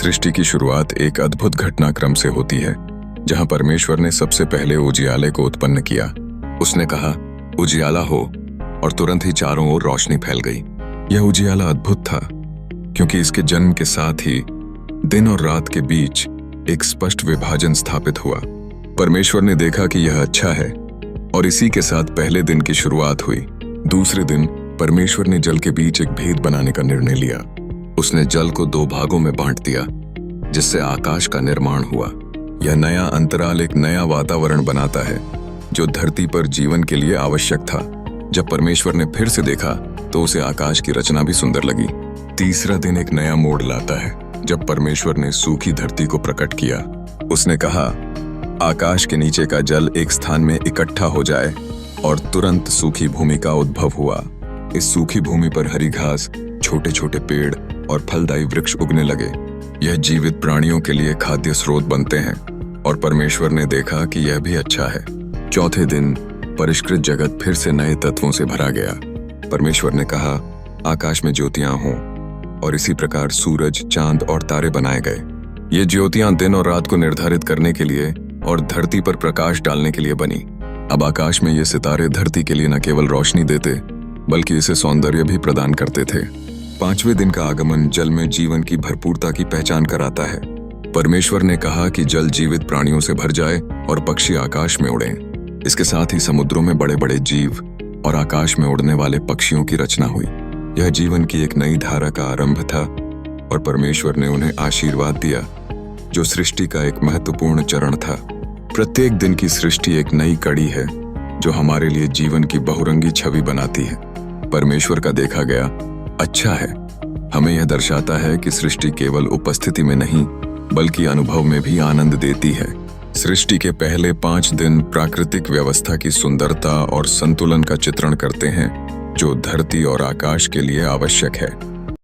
सृष्टि की शुरुआत एक अद्भुत घटनाक्रम से होती है, जहां परमेश्वर ने सबसे पहले उजियाले को उत्पन्न किया। उसने कहा, उजियाला हो, और तुरंत ही चारों ओर रोशनी फैल गई। यह उजियाला अद्भुत था, क्योंकि इसके जन्म के साथ ही दिन और रात के बीच एक स्पष्ट विभाजन स्थापित हुआ। परमेश्वर ने देखा कि यह अच्छा है, और इसी के साथ पहले दिन की शुरुआत हुई। दूसरे दिन परमेश्वर ने जल के बीच एक भेद बनाने का निर्णय लिया। उसने जल को दो भागों में बांट दिया, जिससे आकाश का निर्माण हुआ। यह नया अंतराल एक नया वातावरण बनाता है, जो धरती पर जीवन के लिए आवश्यक था। जब परमेश्वर ने फिर से देखा, तो उसे आकाश की रचना भी सुंदर लगी। तीसरा दिन एक नया मोड़ लाता है, जब परमेश्वर ने सूखी धरती को प्रकट किया। उसने कहा, आकाश के नीचे का जल एक स्थान में इकट्ठा हो जाए, और तुरंत सूखी भूमि का उद्भव हुआ। इस सूखी भूमि पर हरी घास, छोटे छोटे पेड़ और फलदायी वृक्ष उगने लगे। यह जीवित प्राणियों के लिए खाद्य स्रोत बनते हैं, और परमेश्वर ने देखा कि यह भी अच्छा है। चौथे दिन परिष्कृत जगत फिर से नए तत्वों से भरा गया। परमेश्वर ने कहा, आकाश में ज्योतियां हों, और इसी प्रकार सूरज, चांद और तारे बनाए गए। ये ज्योतियां दिन और रात को निर्धारित करने के लिए और धरती पर प्रकाश डालने के लिए बनी। अब आकाश में ये सितारे धरती के लिए न केवल रोशनी देते, बल्कि इसे सौंदर्य भी प्रदान करते थे। पांचवें दिन का आगमन जल में जीवन की भरपूरता की पहचान कराता है। परमेश्वर ने कहा कि जल जीवित प्राणियों से भर जाए और पक्षी आकाश में उड़ें। इसके साथ ही समुद्रों में बड़े बड़े जीव और आकाश में उड़ने वाले पक्षियों की रचना हुई। यह जीवन की एक नई धारा का आरंभ था, और परमेश्वर ने उन्हें आशीर्वाद दिया, जो सृष्टि का एक महत्वपूर्ण चरण था। प्रत्येक दिन की सृष्टि एक नई कड़ी है, जो हमारे लिए जीवन की बहुरंगी छवि बनाती है। परमेश्वर का देखा गया अच्छा है हमें यह दर्शाता है कि सृष्टि केवल उपस्थिति में नहीं, बल्कि अनुभव में भी आनंद देती है। सृष्टि के पहले 5 दिन प्राकृतिक व्यवस्था की सुंदरता और संतुलन का चित्रण करते हैं, जो धरती और आकाश के लिए आवश्यक है।